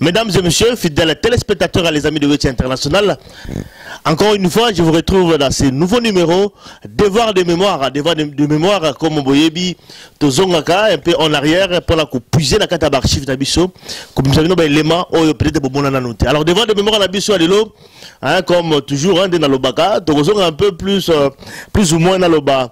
Mesdames et messieurs, fidèles téléspectateurs et les amis de Weti International, encore une fois, je vous retrouve dans ce nouveau numéro Devoir de mémoire, comme Boyebi, Tozongaka, un peu en arrière, pour la puiser la carte d'archives d'Abisso, comme nous avons des éléments, peut-être pour mon noter. Alors, Devoir de mémoire d'Abisso, comme toujours, dans le Baka, Tozonga un peu plus ou moins dans le bas.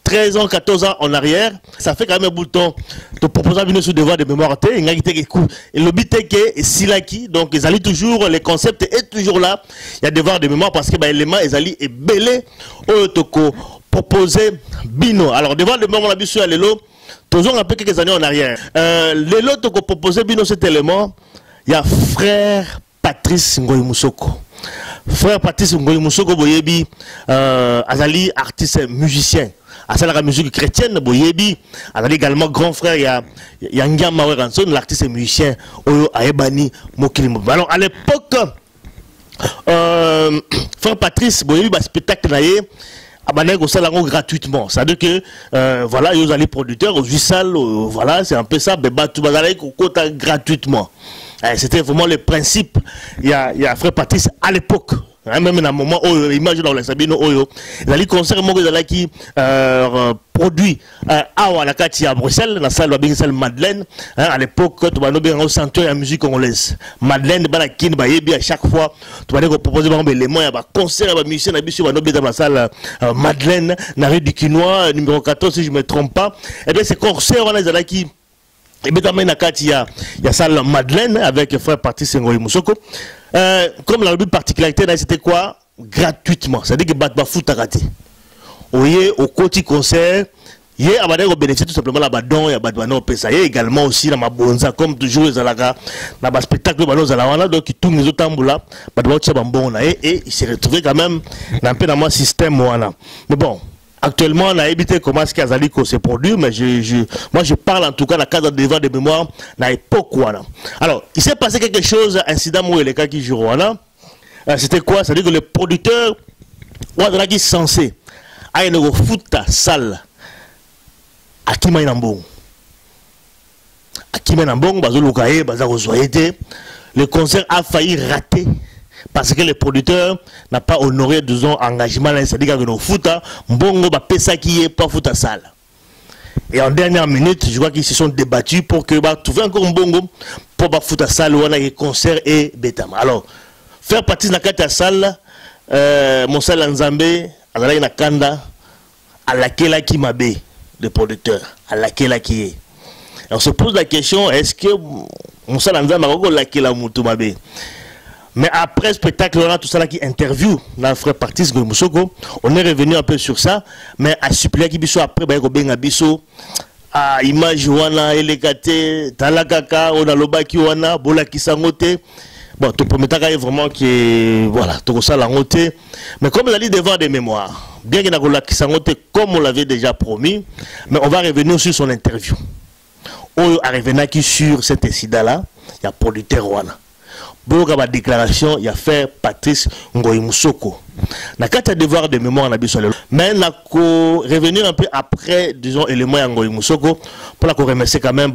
13 ans, 14 ans en arrière, ça fait quand même un bout de temps de proposer une sur devoir de mémoire. Et le but est que Silaki, donc ils allaient toujours, les concepts est toujours là. Il y a devoir de mémoire parce que l'élément ils allaient est belé au toko proposer bino. Alors devoir de mémoire la biso à l'élo, toujours un peu quelques années en arrière. L'élo toko proposer bino cet élément, il y a frère Patrice Ngoyi Moussoko. Frère Patrice Ngoyi Moussoko Boyebi, Azali artiste musicien. À la musique chrétienne, Boyebi, Azali également grand frère, il y a Ngam Maweranson, l'artiste musicien, Oyo Aebani Mokilimbo. Alors à l'époque, frère Patrice Boyebi, spectacle naïe, gratuitement. C'est-à-dire que, voilà, ils allaient producteurs, au Jussal, voilà, c'est un peu ça, mais tout gratuitement. C'était vraiment le principe. Il y a frère Patrice à l'époque. Même dans un moment où imagine dans les Sabino Oyo, il y a concert qui produit à la carte à Bruxelles, dans la salle de Madeleine. À l'époque, tu vas nous au centre de la musique congolaise. Madeleine, à chaque fois, tu vas nous proposer des moyens, des concerts, des musiciens, dans la salle Madeleine, dans la rue du Quinois, numéro 14, si je ne me trompe pas. Et bien, ces concerts, on a qui. Et bien, dans il y a salle Madeleine avec frère Patrice Ngoyi Moussoko. Comme la particularité, c'était quoi? Gratuitement. C'est-à-dire que Batba foot a raté. Au côté concert, il y a un bénéfice tout simplement là-bas, il y a Batba Pesa. Il y a également aussi dans ma bonza, comme toujours, dans le spectacle de donc qui tourne les autres tambours Batba Tchabambon, et il s'est retrouvé quand même dans mon système. Mais bon. Actuellement, on a évité comment ce qu'Azaliko s'est produit, mais moi je parle en tout cas dans le cadre de devoir de mémoire, dans l'époque. Alors, il s'est passé quelque chose, incident où les cas qui jouent. C'était quoi? C'est-à-dire que le producteur, qui est censé aller au foot salle à Kimainambong. À Kimainambong, le concert a failli rater. Parce que le producteur n'a pas honoré, disons, engagement, c'est-à-dire que le foot, Mbongo va pesa qui est pas foot à salle. Et en dernière minute, je vois qu'ils se sont débattus pour que trouver encore Mbongo pour ba foot à salle, où on a des concerts et bétama. Alors, faire partie de la carte à salle, mon salle Nzambe, à la Kanda, à laquelle qui m'a bé, le producteur, à laquelle qui est. Et on se pose la question, est-ce que mon salle Nzambe a laquelle a moutou m'a bé? Mais après spectacle, on a tout ça là qui interview dans frère Patrice Ngoyi Moussoko. On est revenu un peu sur ça, mais à supplier qui biso après ba ko benga biso à image wana elekate talakaka on a loba ki wana bola kisangote. Bon, tout premier est vraiment qui voilà, tout ça la ngote. Mais comme il a dit devoir de mémoire, bien qu'il n'a pas kisangote comme on l'avait déjà promis, mais on va revenir sur son interview. On a revenu qui sur cet incident là, il y a producteur wana. Beaucoup de déclaration, il y a fait Patrice Ngoyi Moussoko. Na carte devoir de mémoire na biso lelo. Mais na ko revenir un peu après, disons, élément ya Ngoyi Moussoko pour la remercier quand même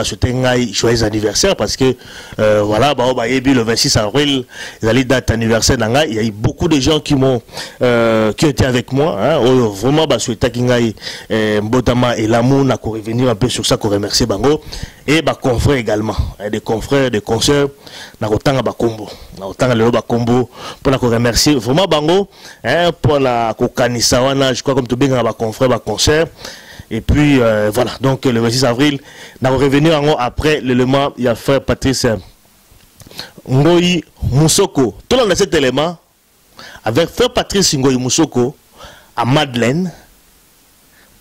souhaiter ngai joyeux anniversaire parce que voilà, le 26 avril, la date anniversaire ngai, il y a eu beaucoup de gens qui m'ont qui étaient avec moi, hein, vraiment souhaiter ngai mbotama et l'amour na ko revenir un peu sur ça, ko remercier bango et confrères également, des confrères, des consoeurs na kotanga bakombo, na kotanga lelo bakombo pour la ko remercier vraiment bango, hein, pour la kokanisa wana, je crois comme tout bien na confrères, concert. Et puis voilà, donc le 26 avril, nous allons revenir après l'élément, il y a frère Patrice Ngoyi Moussoko. Tout le monde a cet élément, avec frère Patrice Ngoyi Moussoko à Madeleine,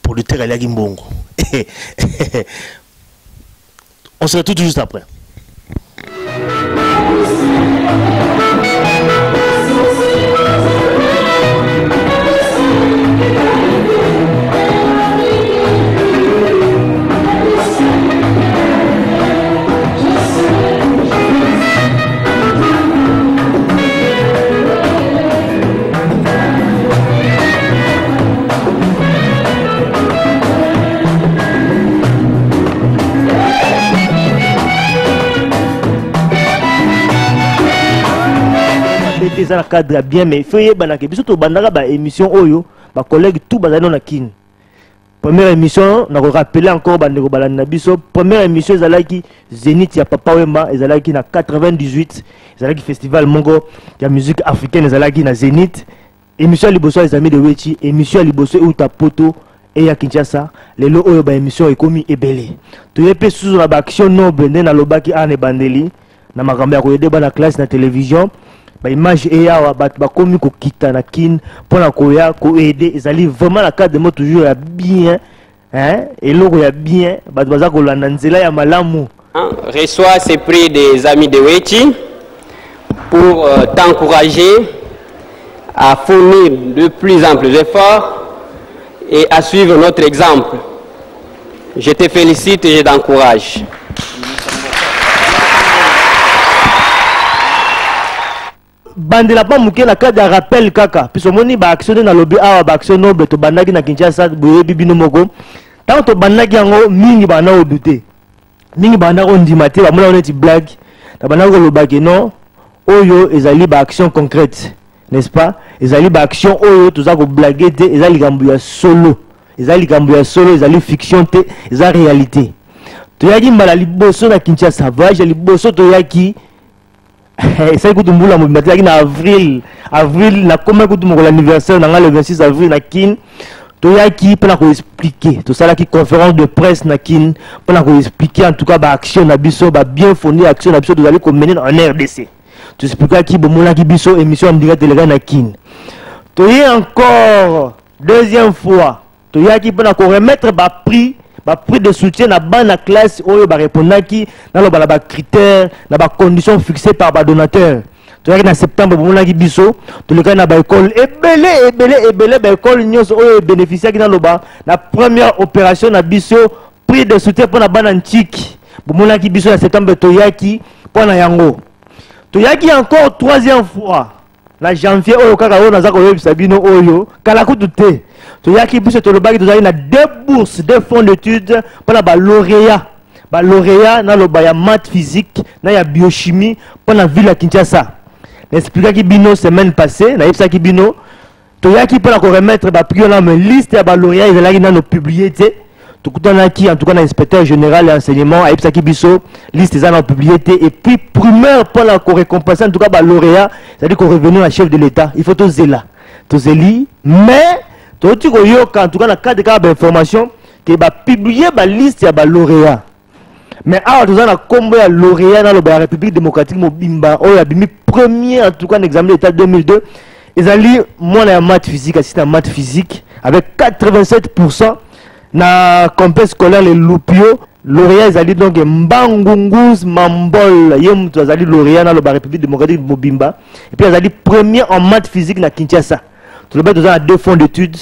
pour le terrain de Mbongo. On se retrouve tout juste après. bête ça cadre bien mais faut yebana ke biso to bandaka ba émission oyo ba collègue tout bazali na kin. Première émission, on a rappelé encore bandeko balana biso. Première émission ezalaki Zénith ya Papa Wemba, ezalaki na 98, ezalaki festival mongo ya musique africaine ezalaki na Zénith. Émission liboso les amis de Wechi, émission liboso uta poto et ya Kinshasa. Lelo oyo ba émission ekomi ebele. Toyepe sous la action noble na lobaki ane bandeli na makambo ya koyede bana classe na télévision. Ba image eyawa bat ba komi ko kita na kin pona koya ko aider ezali vraiment la carte de moi toujours ya bien hein et logo ya bien bat baza ko landa nzela ya malamu reçoit ces prix des amis de Wechi pour t'encourager à fournir de plus amples efforts et à suivre notre exemple. Je te félicite et je t'encourage. Bandela pas mouké na cadre de rappel kaka puis moni ba actionné na lobby awa ba action noble to bandaki na Kinshasa boye bibino moko tant to bandaki yango mingi bana obuté mingi bana ko ndimate ba mona oneti blague ta bana ko lobaki non oyo ezali ba action concrète n'est-ce pas ezali ba action oyo toza ko blaguer te ezali likambo ya solo ezali fiction te ezali réalité to yaki mbala liboso na Kinshasa voyage liboso to yaki c'est que tu m'as dit en avril na comment que tu m'as l'anniversaire dans le 26 avril na kin to ya qui pour la expliquer tout ça là qui conférence de presse na kin pour la expliquer en tout cas ba action na biso ba bien fourni action na biso d'aller comme mener en RDC tu expliquer qui bon la qui biso émission en direct les gars na kin to y encore deuxième fois to ya qui pour la remettre ba prix de soutien na bana classe oyo ba répondaki na lo ba critères na ba conditions fixées par ba donateur to yaki na septembre bomonaki biso to le na ba école ebele ba école nyonso oyo bénéficiaki na lo ba na première opération na biso prix de soutien pour na bana ntiki bomonaki biso na septembre to yaki pour na yango to yaki encore troisième fois na janvier oyo kaka oyo naza koyebisa bino oyo kala kutu te to yaki biso to lobaki tozali na deux bourses de fonds d'études pour la lauréat na loba ya maths physique na ya biochimie pour la ville à Kinshasa n'expliquaki bino semaine passée na yebisaki bino to yaki pour la remettre ba prix na me liste ya ba lauréat ezalaki na no publié te tokutanaki en tout cas na inspecteur général et enseignement ayebisaki biso liste eza na publié te et puis primeur pour la récompenser en tout cas ba lauréat c'est-à-dire qu'on revenir à chef de l'état il faut to zeli mais toti ko yoka en tout cas na cadre de information que ba publier ba liste ya ba lauréat mais awa toza na kombo ya lauréat na la République démocratique mobimba oyo abimi premier en tout cas en examen d'état 2002 ezali mwana ya maths physique assistant maths physique avec 87% na complexe scolaire les Loupio lauréat ezali donc Mbangunguz Mambol yem ezali lauréat na la République démocratique mobimba et puis ezali premier en maths physique na Kinshasa. Tout le monde a deux fonds d'études,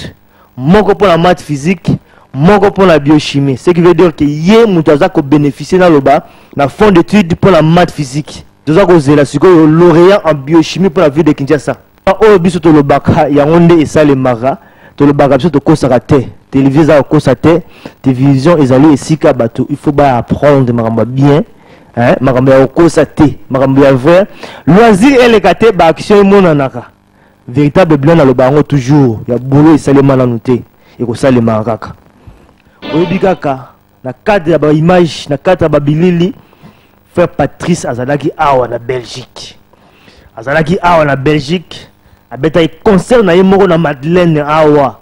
moko pour la maths physique, moko pour la biochimie. Ce qui veut dire que yé moutaza ko bénéficier dans le bas, na fonds d'études pour la maths physique. Tout ça ko zela siko lauréat en biochimie pour la ville de Kinshasa. O biso to le baka ya onde et ça le mara, to le baka biso to kosaka te. Télévision za kosate, télévision ezali esika bato, il faut ba apprendre maramba bien. Hein, maramba ya kosate, maramba ya vrai. Loisir et les kate ba action monanaka. Véritable blanc dans le baron toujours il y a boulot et salema na noté et ko salema kaka oyebi kaka na cadre ba image na cadre ba bilili frère Patrice azalaki awa na Belgique abeta concert na yemoko na Madeleine awa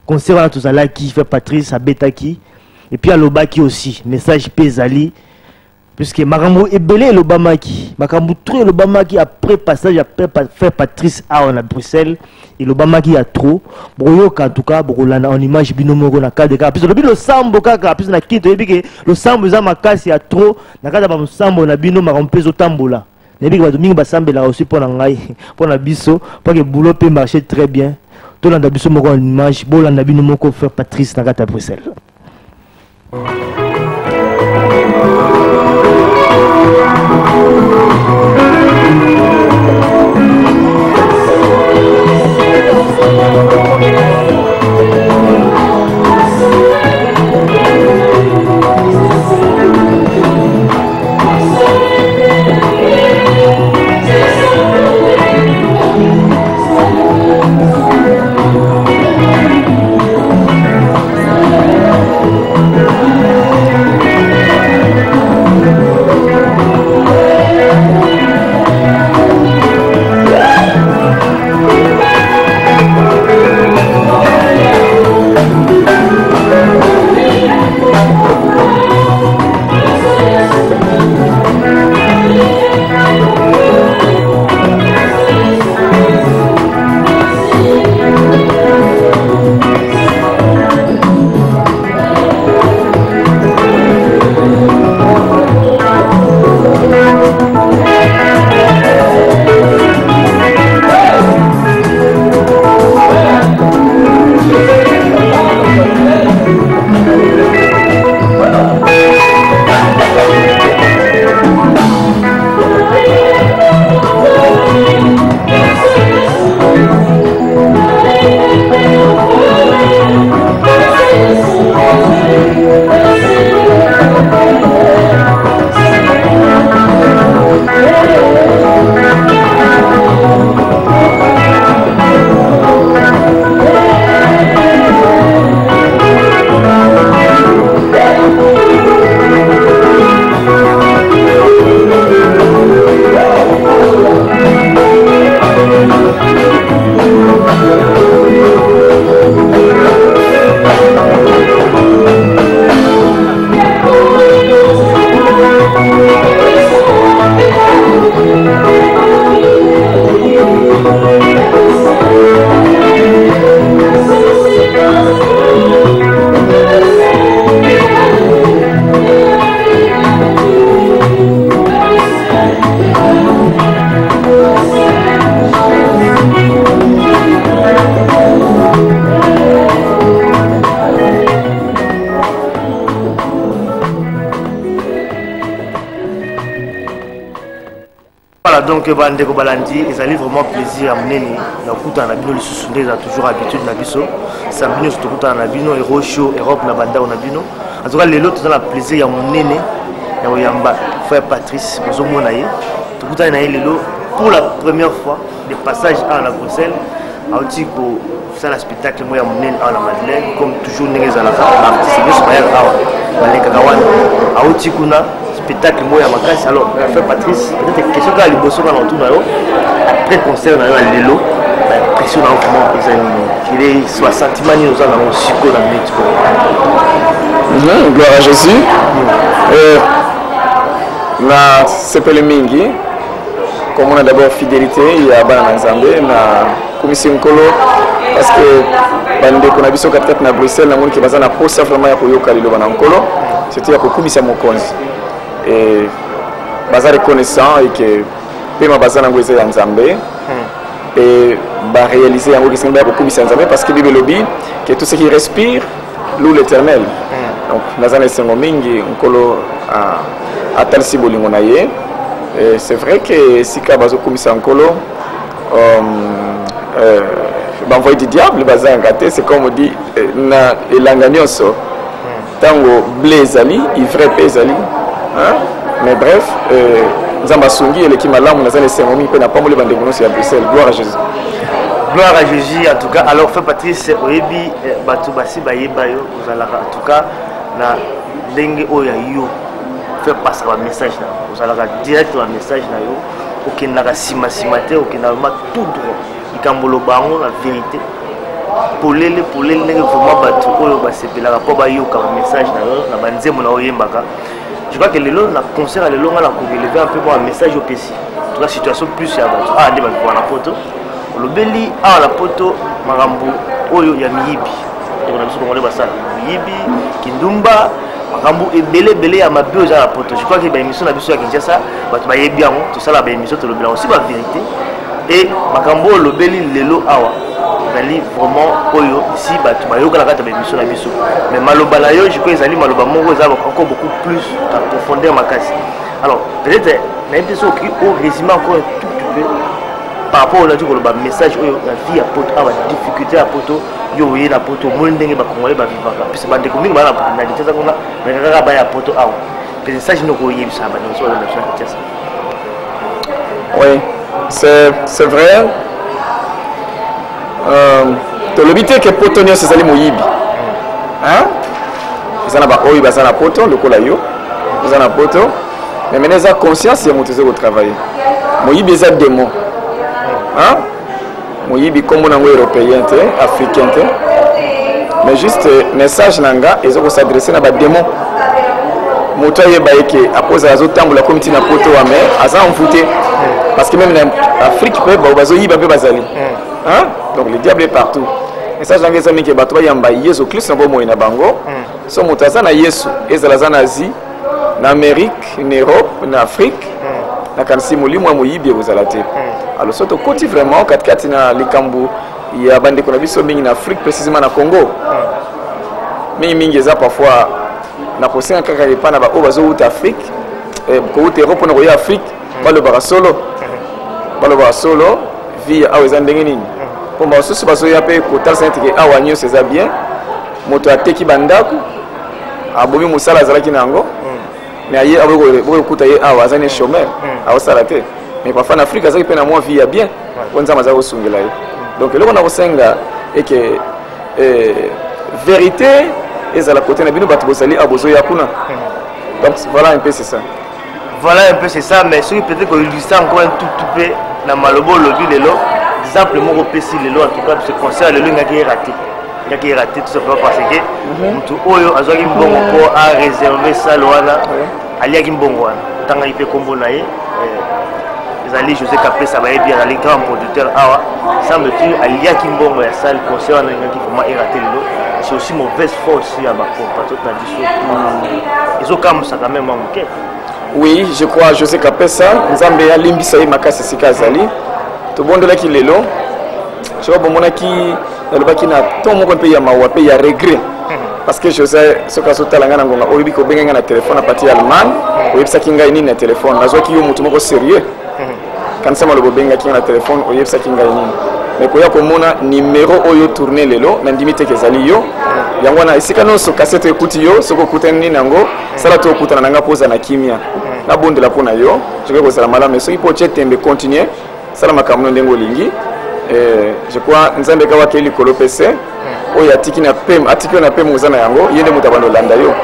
concert na tozalaki frère Patrice abetaki et puis alobaki aussi message pezali puisque makambo ebele lobamaki makambo trop lobamaki après passage après faire Patrice à en Bruxelles et lobamaki a trop boyoka en tout cas bokolana en image binomoko na cadre ka puisque le sambo kaka puisque na kinto ebike le sambo za makasi a trop na cadre ba sambo na bino makambo peso tambola nebiki ba domingo basambela aussi pour na ngai pour na biso pour que boulot peut marcher très bien to na biso moko en image bolanda binomoko faire Patrice na cadre Bruxelles. Voilà, donc Bandeko Balandi, ils allaient vraiment plaisir à mener. Nous avons le sous-sondé, ils ont toujours habitude à Nabiso. Sambino, c'est tout à Nabino, Hero Show, Europe, Nabanda, Nabino. En tout cas, les autres, ils ont le plaisir à mener. Il y a frère Patrice, nous avons monaï. Tout à l'heure, pour la première fois, des passages à la Bruxelles, à Otiko, c'est un spectacle, moi, à la Madeleine, comme toujours, nous avons artiste, nous sommes à Otiko, spectacle moi à ma casse. Alors frère Patrice, peut-être question quand les bossons dans tout après concert dans l'élo pression dans vraiment il est 60 manières nous avons psycho dans le gloire à Jésus. Na sepele mingi comme on a d'abord fidélité il y a bana nzambe na commission nkolo parce que bande ko na biso katikati na Bruxelles na moni ke bazana posa vraiment ya koyoka lelo bana nkolo c'était ya kokumisa mokonzi et baza reconnaissant et que pema baza na ngweze ya nzambe et ba réaliser yango ki sengba kokumisa nzambe parce que Bible lobby que tout ce qui respire loue l'Éternel. Donc nazana sengo mingi nkolo a talsi bolingo na ye et c'est vrai que sika bazo komisa nkolo envoyé du diable baza ngate c'est comme on dit na elanga nyonso tango blezali ivre pezali hein. Mais bref, Nzamba Sungi et l'équipe Malam, nous avons laissé un moment, n'a pas moulé bande de à Bruxelles. Gloire à Jésus. Gloire à Jésus, en tout cas. Alors, fait Patrice, Oebi, Batubasi, Bayebayo, vous allez en tout cas, na Dengue Oyayo, fait passer un message, vous allez direct un message, aucun n'a sima simate, aucun n'a tout droit. Il cambolo bango, la vérité. Pour les vraiment battu, c'est le rapport à un message, na banze mon oyembaka. Je crois que les lots, la concert à l'élo, on a élevé un peu un message au PC. En tout cas, situation plus il y a ah, on va la photo. Le belli à la photo, Marambo, Oyo, il y a Miyibi. On a vu ce qu'on va faire. Miyibi, Kindumba, Marambo et belé à ma buse à la photo. Je crois que l'émission a vu sur Kinshasa, tu vas bien, tout ça, la émission, tu le blanc aussi, la vérité. Et Marambo, le belli, l'élo, awa. Vraiment oyo ici tu vas yoka la carte de l'émission la biso mais maloba na yo je crois ezali maloba moko za encore beaucoup plus à profondeur makasi. Alors peut-être na impression qui au résumé encore un tout petit peu par rapport au la message oyo la vie à poto à difficulté à poto yo oui na poto mo ndenge ba congolais ba vivaka puis ba ndeko mingi ba na ditesa konga mais kaka ba ya poto awa le message no ko yebisa ba no so la nation. Oui, c'est vrai. Le but est que potonio c'est ali moyibi hein ils en a ba oyi bazana poto le kolayo ils en a poto mais maintenant ça conscience il y a monté au travail moyibi est un démon hein moyibi comme on est européen africain mais juste message nanga ils ont s'adresser na ba démon moto yeba yeke à cause azo tambola comité na poto wa mais aza envoûté parce que même en Afrique peut ba bazo yiba pe bazali hein. Donc le diable est partout. Et ça, j'ai envie que Batoua Yamba Yesu Christ n'a pas moyen à Bango. Son moutaza na Yesu, ezalaza na Asie, na Amérique, en Europe, en Afrique, na kansi moli moi moyibi vous alate. Alors surtout côté vraiment quatre na likambu, il y a bande qu'on a vu sur en Afrique précisément na Congo. Mais mingi za parfois na posé un kaka pas na ba obazo ou Afrique, ko ou Europe on a Afrique, pas le barasolo. Pas le barasolo via awezandenge nini. Pour moi, ce baso ya pe ko tal sainte ke awanyo c'est bien. Moto ateki bandaku. Abomi musala zalaki nango. Mais aye aboko kutaye awazane chômeur. Awasarate. Mais parfois en Afrique azaki pe na moi vie ya bien. Onza mazako sungela ye. Donc le on a kosenga et que vérité est à la côté na bino batu bosali abozo ya kuna. Donc voilà un peu c'est ça. Voilà un peu c'est ça mais celui peut-être qu'on illustre encore un tout peu na malobo lobby lelo. Exemple, mon PC, le lot en tout cas, ce concert, le lot est raté. Il a raté tout simplement parce que tout oyo a joué un bon pour à réserver ça, Loana, Ali a un bon one. Tant qu'il fait combo naïe, les alliés José Capé, ça va être bien, les grands producteurs, semble-t-il, Ali a un bon ça, le concert, on a vraiment raté le lot. C'est aussi mauvaise foi aussi à ma compatriote ils ont comme ça quand même manqué. Oui, je crois José Capé ça, nous avons bien limbisa et makasi sikazali. Tout le monde là qui est là, je vois bon qui dans le bas qui n'a tout le monde paye à mawa paye à regret parce que je sais ce que ça talanga ngonga oyibi ko benga na téléphone à partir allemand oyibi ça kinga ini na téléphone na zo ki yo mutu moko sérieux kanisa malobo benga ki na téléphone oyebsa ki ngai nini mais koya komona numéro oyo tourner lelo na ndimi te kezali yo yango na esika nonso cassette ekuti yo soko kutani nango sala to kutana nanga poza na kimia na bondela pona yo je vais kozala malamu soki po chetembe continuer sala makamno ndengo lingi je crois nzambe kawa keli kolo pc oyo atiki na pem uzana yango yende mutabando landa yo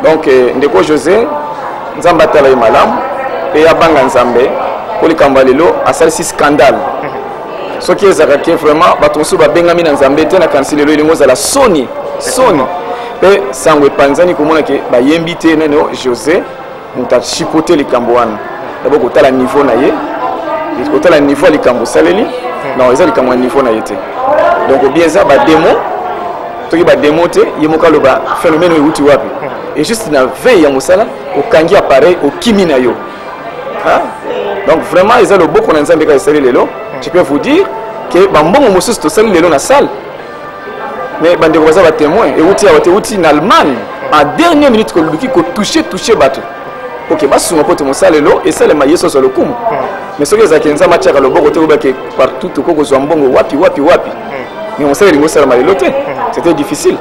donc ndeko José nzambe atala yo malamu pe ya banga nzambe ko likamba lelo asalisi scandale soki ezaka ke vraiment bato mosusu babengami na nzambe te na kanisi lelo elingo ozala soni pe sango epanzani komona ke bayembi te neno José muta chipote likambo wana d'abord kotala niveau na ye kotala niveau likambo saleli non eza likambo ya niveau na ye te donc bien ça ba démo toki ba démo te ye mokalo ba phénomène euti wapi et juste na veille ya mosala okangi appareil okimi na yo donc vraiment eza le boko na nzambe ka esali lelo je peux vous dire que bambongo mosusu tosali lelo na salle mais bandeko baza ba témoin euti na Allemagne en dernière minute ko luki ko toucher bato ok basuma pote mosala lelo et ça le mayeso sur le coup mais soki ezaki nzambe atiaka loboko te obake partout tokozwa mbongo wapi mais mosala elingo osala malelo te c'était difficile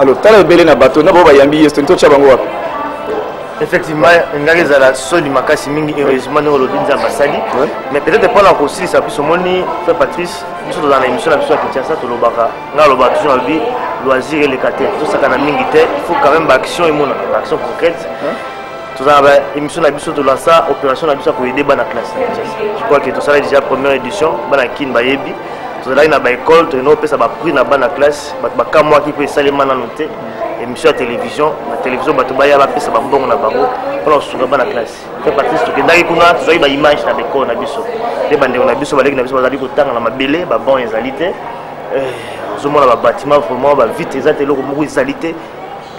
alors tala ebele na bato na bao bayambi yesu totia bango wapi effectivement ngaki ezala soni makasi mingi heureusement ndenge olobi nzambe asali mais peut-être mpona kosilisa biso omoni frère Patrice biso tozala na émission na biso ya Kinshasa tolobaka nga alobaka toujours alobi loisir eleka te tosakana mingi te il faut quand même baaction emonaka baaction concrète tozala ba émission na biso tolansa opération na biso ya koyede bana classe je crois que tosala déjà première édition bana kini bayebi tozalaki na baécole toyena opesa baprix na bana classe bato bakamwaki mpe esalema nano te émission ya télévision na télévision bato baya bapesa bambongo na bango mpona kosunga bana classe mpe Patrice tokendaki kuna tozwaki baimage na bekolo na biso nde bandeko na biso baleki na biso bazali kotanga na mabele babon ezali te ozomona babâtiment vraiment bavite eza te eloko moko ezali te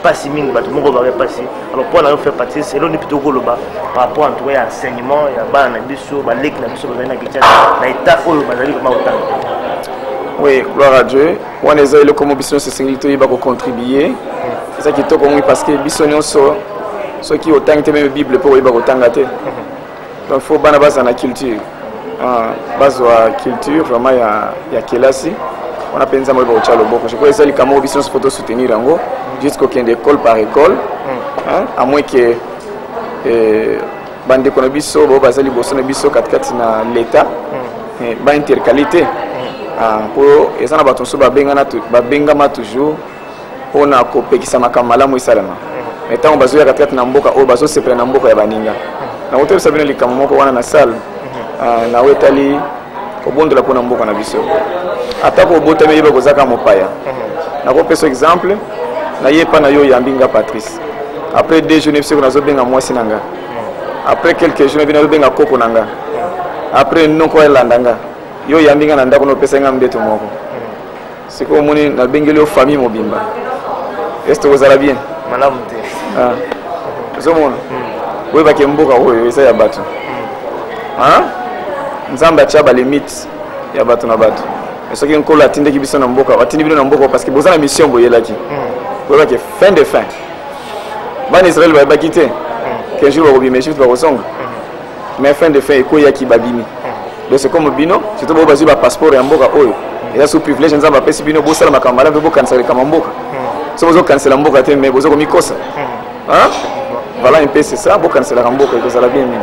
pasi mingi bato moko bake pasi alors mpona yo faire Patrice eloni plutôt koloba par rapport en tout cas ya enseignement ya bana na biso baleki na biso bazali na Kinshasa na état oyo bazali koma kotanga. Oui, gloire à Dieu. On est là comme biso se sécurité il va contribuer. C'est ça qui est comme parce que biso nyonso ceux qui autant que même Bible pour il va kotanga te. Donc faut bana base na culture. Base wa culture vraiment ya kelasi. On a pensé moi ba chalo boko. Je crois que c'est comme biso se photo soutenir yango jusqu'au qu'une école par école. À moins que bande kono biso bo bazali boso na biso katikati na l'état. Ba interqualité. Pour et ça na bato so babengama toujours pona kopekisa makambo malamu esalama mais tant bazo ya katikati na mboka oyo bazo sepela na mboka ya baninga na hotel sabina likambo moko wana na salle na wetali kobondola pona mboka na biso atako obotami yeba kozaka mopaya na kopesa exemple na yepa na yo yambinga Patrice après 2 jours nefse nazo benga mwasi nanga après quelques jours bina benga koko nanga après noko elandanga yo yambinga na ndako no pesa nga mbeto moko siko moni na bengeli o famille mobimba est-ce que vous allez bien malamu te zomona we ba kemboka oyo esa ya bato nzamba cha ba limite ya bato na bato soki nkolo atinde ki biso na mboka atindi bino na mboka parce que boza na mission boyelaki we ba ke fin de fin ban Israël ba quitter qu'un jour ba bimé chiffre ba kosonga mais fin de fin ekoya ki babimi. Donc c'est comme bino, c'est tout beau un passeport et un boka oyo. Et là sous privilège nous avons passé bino bossa la kamala veut canceller comme mboka. Si vous canceller mboka te mais vous avez mis kosa. Hein? Voilà un peu c'est ça, vous canceller mboka et ça la bien mis.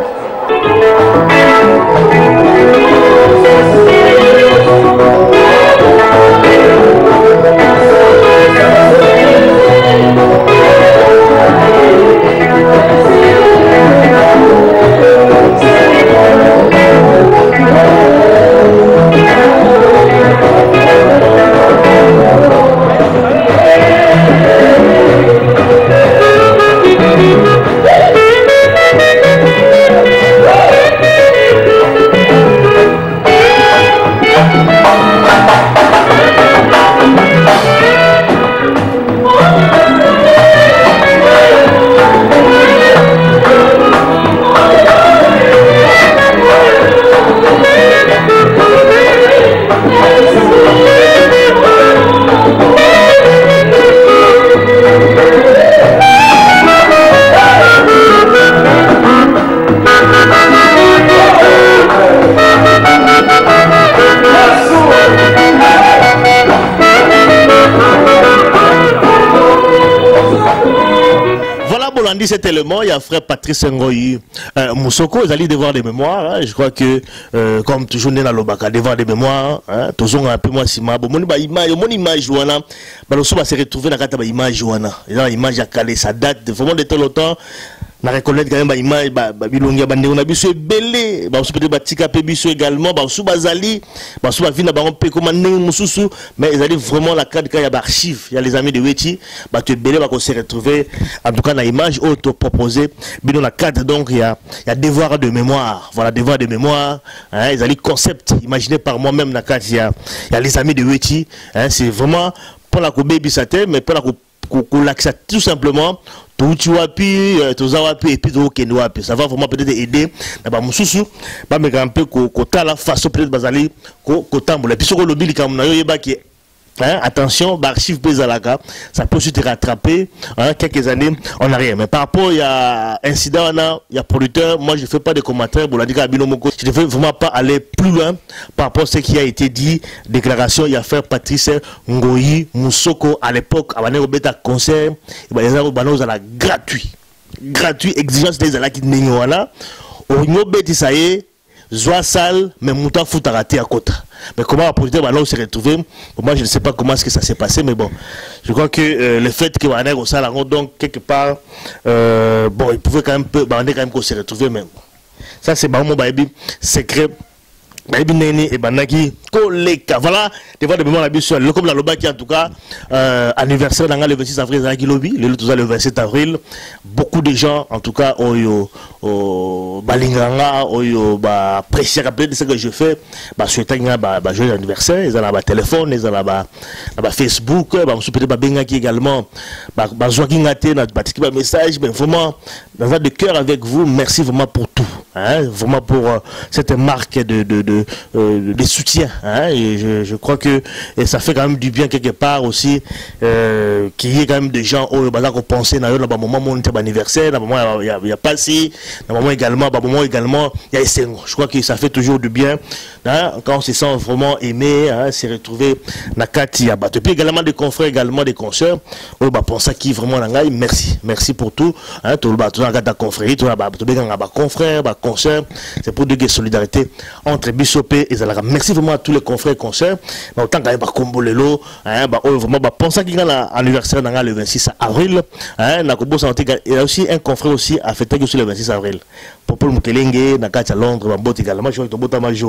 dit cet élément, il y a frère Patrice Ngoyi Moussoko, ils allaient devoir des mémoires. Hein, je crois que, comme toujours, on est dans l'Obaka, devoir des mémoires. Hein, toujours un peu moins si mal. Mon image, Joana, on va se retrouver dans la image, Joana. L'image a calé, ça date vraiment de tout le temps. On reconnaît quand même l'image, Babilongia, on a vu ce belé, on peut batika pébiso également, on sous bazali, on sous vina, on peut commander Moussoussou, mais ils allaient vraiment la carte quand il y a archives, il y a les amis de Weti, tu belé, on se retrouver, en tout cas, dans l'image auto proposée, mais dans la carte, donc, il y a devoir de mémoire, voilà, devoir de mémoire, hein, ils allaient concept, imaginé par moi-même, dans la carte, il y a les amis de Weti, hein, c'est vraiment pour la couper bisate, mais pour la couper, tout simplement, tout wapi, tout wapi et puis tout wapi. Ça va vraiment peut-être aider. D'abord, Moussoussou, bah mais un peu côté la façon peut-être bazali côté et puis sur le lobby comme na yoyeba qui hein, attention, l'archive Bezalaka, ça peut se rattraper hein, quelques années en arrière. Mais par rapport il y a incident, il y a producteur, moi je ne fais pas de commentaires pour la dire à Binomoko. Je ne veux vraiment pas aller plus loin par rapport à ce qui a été dit, déclaration, il y a fait Patrice Ngoyi Moussoko à l'époque, avant de mettre un concert, il y a un gratuit. Gratuit, exigence des alaki de Ningwana. Au niveau ça y est, Zoa sale, mais Mouta fout à rater à côté. Mais comment la producteur va là se retrouver? Moi je ne sais pas comment est-ce que ça s'est passé, mais bon, je crois que le fait que Waner au salle, donc quelque part, bon, il pouvait quand même qu'on se retrouve même. Ça c'est mon baby secret. Baby Nene et Banaki, Koleka. Voilà, des fois de mémoire la mission. Le comme la Loba qui en tout cas, anniversaire dans le 26 avril, le 27 avril, beaucoup de gens, en tout cas, au Balinganga, au apprécié rappeler de ce que je fais, souhaitant joyeux anniversaire, ils ont un téléphone, ils ont un Facebook, on se peut Bengaki également, message, mais vraiment, dans un de cœur avec vous, merci vraiment pour tout. Hein, vraiment pour cette marque de soutien. Hein, et je crois que et ça fait quand même du bien quelque part aussi qu'il y ait quand même des gens qui ont pensé dans le moment où on était anniversaire, dans le moment il y a passé, dans le moment également, il y a Essengo. Je crois que ça fait toujours du bien hein, quand on se sent vraiment aimé, hein, se retrouver dans Kati. Et puis également des confrères, également des consoeurs, pour ça qui vraiment merci pour tout. Hein, tout le confrérie, tout le confrère, concert, c'est pour dire solidarité entre Bissopé et Zalaga. Merci vraiment à tous les confrères et concerts. Autant qu'il y a Combo Lelo, vraiment, pense qu'il y a un anniversaire le 26 avril. Il y a aussi un confrère aussi à fêter le 26 avril. Pour le Mukelenge, à Londres, également, je crois que tu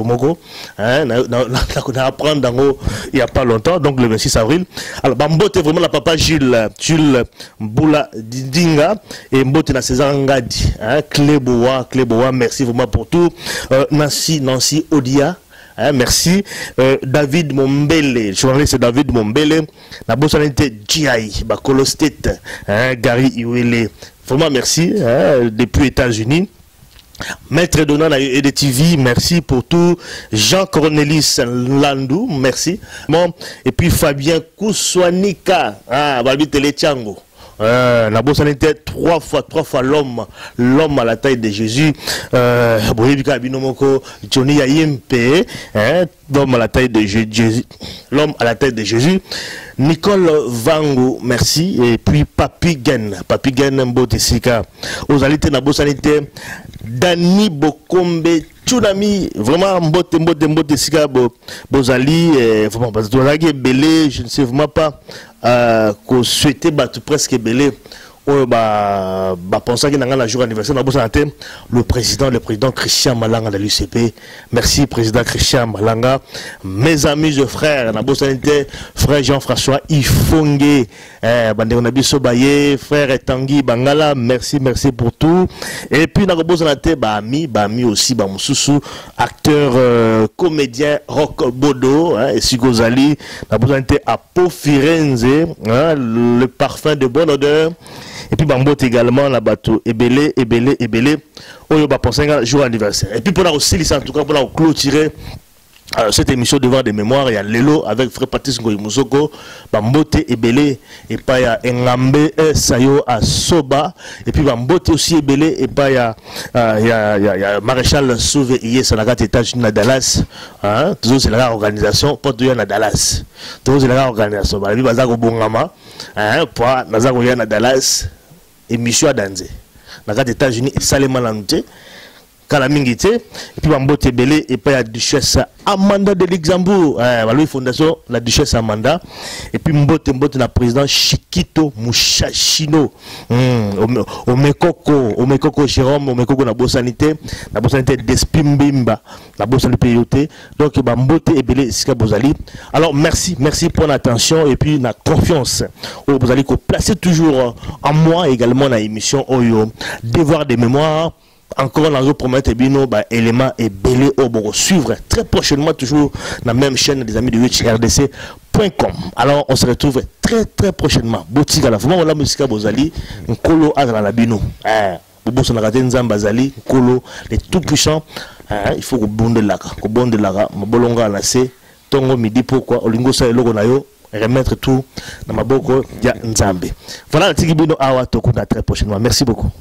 on a apprendre il n'y a pas longtemps, donc le 26 avril. Alors, Mbote vraiment la papa Jules Boula Didinga et Mbote na César Ngadi, Cléboa, merci vraiment pour tout. Nancy Odia, hein, merci. David Mombele, journaliste David Mombele, la Bossanité Djiaï, Bakolo State, Gary Iwele, vraiment merci, hein, depuis États-Unis. Maître Donan à EDTV, merci pour tout. Jean Cornelis Landou, merci. Bon, et puis Fabien Kouswanika, Balbi Telechango. La bosse en était trois fois l'homme à la taille de Jésus. Johnny Yayempe, l'homme à la taille de Jésus. L'homme à la taille de Jésus. Nicole Vango, merci. Et puis Papi Gen Mbotesika. Aux alités, la bosse en était Dani Bokombe. Tsunami, vraiment, mbote sika bozali, vraiment, parce que belé, je ne sais vraiment pas, qu'on souhaitait battre presque belé, penser qu'il y a un jour anniversaire, le président Christian Malanga de l'UCP. Merci, président Christian Malanga. Mes amis et frères, frère Jean-François Ifongé, frère Tanguy Bangala, merci pour tout. Et puis, Bami aussi, Moussoussou, acteur, comédien, Rock Bodo, et Sigozali, Apo Firenze, le parfum de bonne odeur. Et puis Bambote également la bateau Ebélé Oyo ba penser un jour anniversaire. Et puis pour la aussi en tout cas pour la clôturer cette émission devant des mémoires, il y a Lelo avec frère Patrice Ngoyi Moussoko, Bambote Ebélé et pas il y a Engambe Sayo à Soba et puis Bambote aussi Ebélé et pas il y a Maréchal Sauvé hier sur la carte États-Unis à Dallas, hein, toujours c'est la organisation pas de à Dallas. Toujours c'est la organisation. Bah lui bazako bongama, hein, pour Nazako à Dallas. émission à Danze. Dans les États-Unis, et Salema Lanté. Kalamingite, et puis Bambote Belé, et puis la duchesse Amanda de Luxembourg, la fondation, la duchesse Amanda, et puis Mbote na président Chiquito Mouchachino, Omekoko Jérôme, Omekoko na Bosanité Despimbimba, la Bosanité Yote, donc Bambote et Belé, Sika Bozali. Alors merci pour l'attention et puis la confiance. Vous allez placer toujours en moi également dans l'émission Oyo, devoir de mémoire. Encore dans le promettre bino éléments et belé au bon suivre très prochainement toujours dans la même chaîne des amis de rdc.com. Alors on se retrouve très prochainement. Botika la vraiment la musique Bozali Nkolo Azala la bino. Bobo Sonagate Nzamba Zali Nkolo les tout puissants. Il faut que bonde laka, que bonde laka, mabolonga lancé tongo midi pourquoi olingo sa logo na yo remettre tout dans ma boko ya Nzambe. Voilà le tiki bino awa tokuna très prochainement. Merci beaucoup.